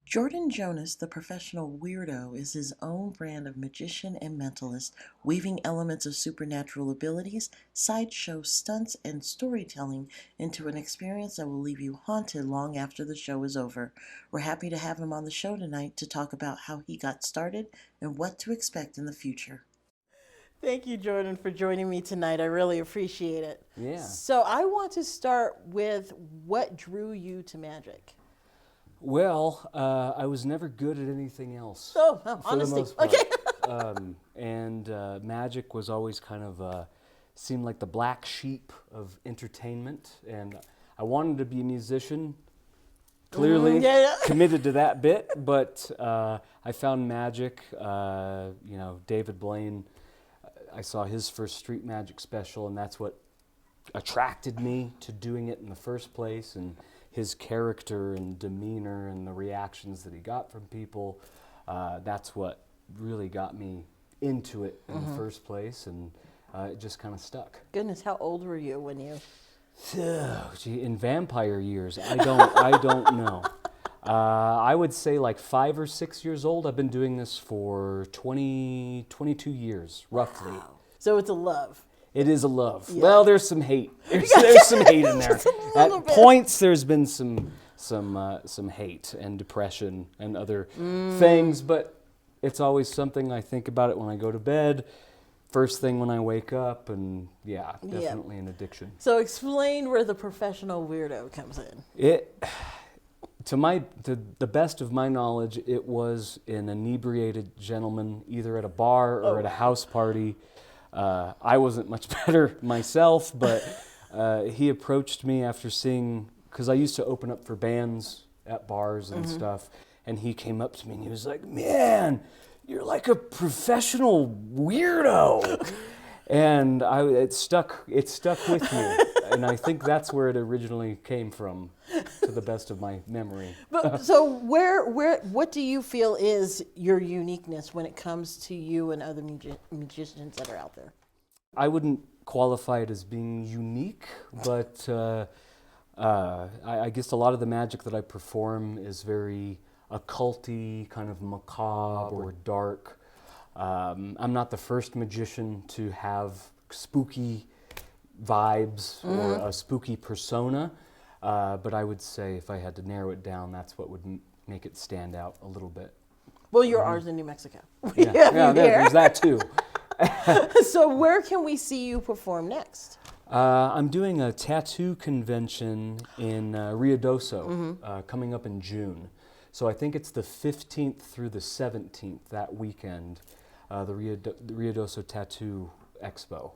Jonas, the professional weirdo, is his own brand of magician and mentalist, weaving elements of supernatural abilities, sideshow stunts, and storytelling into an experience that will leave you haunted long after the show is over. We're happy to have him on the show tonight to talk about how he got started and what to expect in the future. Thank you, Jordan, for joining me tonight. I really appreciate it. Yeah. So I want to start with what drew you to magic? Well, I was never good at anything else. Oh, for honesty. the most part. Okay. Magic was always kind of seemed like the black sheep of entertainment, and I wanted to be a musician. Clearly committed to that bit, but I found magic. David Blaine. I saw his first street magic special, and that's what attracted me to doing it in the first place. And his character and demeanor and the reactions that he got from people, that's what really got me into it in the first place, and it just kind of stuck. Goodness, how old were you when you... In vampire years, I don't know. I would say like 5 or 6 years old. I've been doing this for 22 years, roughly. Wow. So it's a love. It is a love. Yeah. Well, there's some hate. There's some hate in there. At points, there's been some hate and depression and other things, but it's always something I think about it when I go to bed, first thing when I wake up, and definitely an addiction. So explain where the professional weirdo comes in. To the best of my knowledge, it was an inebriated gentleman, either at a bar or at a house party. I wasn't much better myself, but he approached me after seeing, because I used to open up for bands at bars and stuff, and he came up to me and he was like, "Man, you're like a professional weirdo." And it stuck with me, and I think that's where it originally came from, to the best of my memory. But so what do you feel is your uniqueness when it comes to you and other magicians that are out there? I wouldn't qualify it as being unique, but I guess a lot of the magic that I perform is very occulty, kind of macabre or dark. I'm not the first magician to have spooky vibes or a spooky persona, but I would say if I had to narrow it down, that's what would make it stand out a little bit. Well, you're ours in New Mexico. There's that too. So where can we see you perform next? I'm doing a tattoo convention in Ruidoso coming up in June. So I think it's the 15th through the 17th, that weekend, the Ruidoso Tattoo Expo.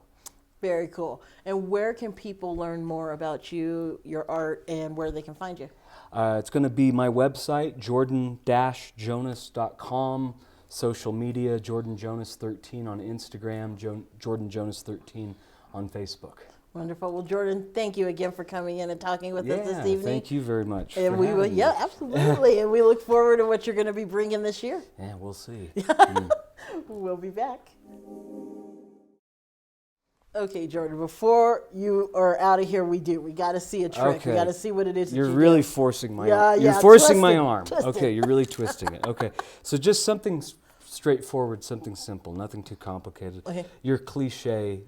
Very cool. And where can people learn more about you, your art, and where they can find you? It's going to be my website, jordan-jonas.com, social media, Jordan Jonas 13 on Instagram, Jordan Jonas 13 on Facebook. Wonderful. Well, Jordan, thank you again for coming in and talking with us this evening. Thank you very much. And we will, absolutely. And we look forward to what you're going to be bringing this year. Yeah, we'll see. We'll be back. Okay, Jordan, before you are out of here, we got to see a trick. Okay. We got to see what it is. You're really forcing my arm. Yeah, You're forcing my twisting, arm. twisting. Okay, you're really twisting it. Okay, so just something straightforward, something simple, nothing too complicated. Okay. Your cliche,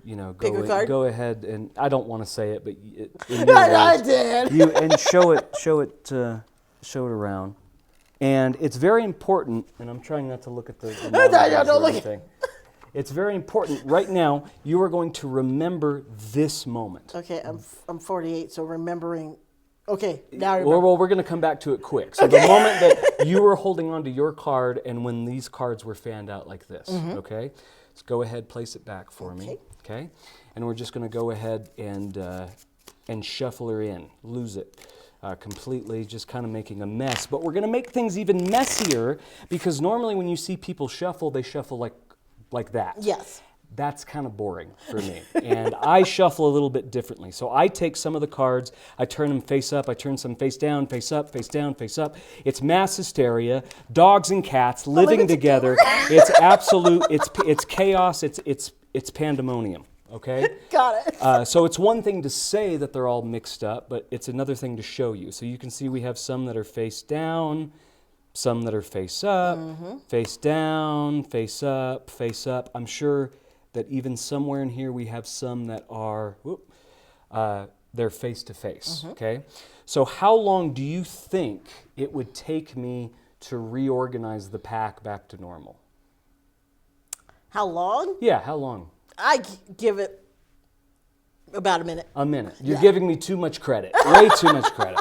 go ahead, and I don't want to say it, but I did. And show it around. And it's very important, and I'm trying not to look at the don't look thing. It's very important. Right now, you are going to remember this moment. Okay, I'm 48, so remembering. Okay, now I remember. Well, we're going to come back to it quick. So the moment that you were holding on to your card and when these cards were fanned out like this, okay? So go ahead, place it back for me, okay? And we're just going to go ahead and shuffle her in, lose it completely, just kind of making a mess. But we're going to make things even messier because normally when you see people shuffle, they shuffle like that. Yes. That's kind of boring for me. And I shuffle a little bit differently. So I take some of the cards, I turn them face up, I turn some face down, face up, face down, face up. It's mass hysteria, dogs and cats living together. It's absolute, it's chaos, it's pandemonium. Okay? Got it. So it's one thing to say that they're all mixed up, but it's another thing to show you. So you can see we have some that are face down, some that are face up, face down, face up, face up. I'm sure that even somewhere in here we have some that are, they're face to face, okay? So how long do you think it would take me to reorganize the pack back to normal? How long? Yeah, how long? Give it about a minute. A minute. You're giving me too much credit, way too much credit.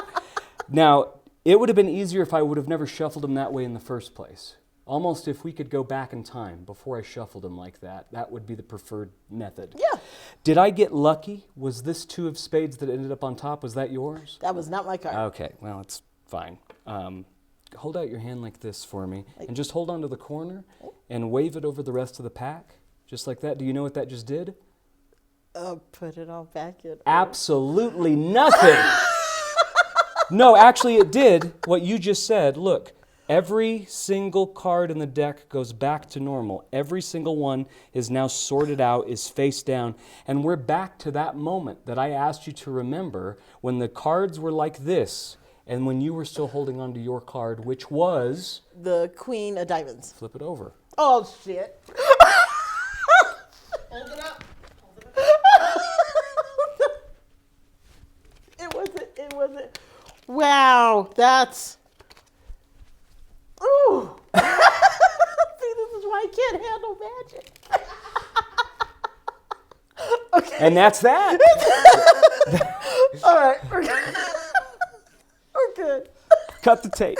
Now, it would have been easier if I would have never shuffled them that way in the first place. Almost if we could go back in time before I shuffled them like that, that would be the preferred method. Yeah. Did I get lucky? Was this 2 of spades that ended up on top, was that yours? That was not my card. Okay, well, it's fine. Hold out your hand like this for me, and just hold on to the corner and wave it over the rest of the pack, just like that. Do you know what that just did? Put it all back in. Absolutely nothing. No, actually it did what you just said. Look, every single card in the deck goes back to normal. Every single one is now sorted out, is face down, and we're back to that moment that I asked you to remember when the cards were like this and when you were still holding on to your card, which was... the Queen of Diamonds. Flip it over. Oh, shit. Hold it up. It wasn't. Wow, that's... Ooh. See, this is why I can't handle magic. Okay. And that's that. All right, we're good. We're good. Cut the tape.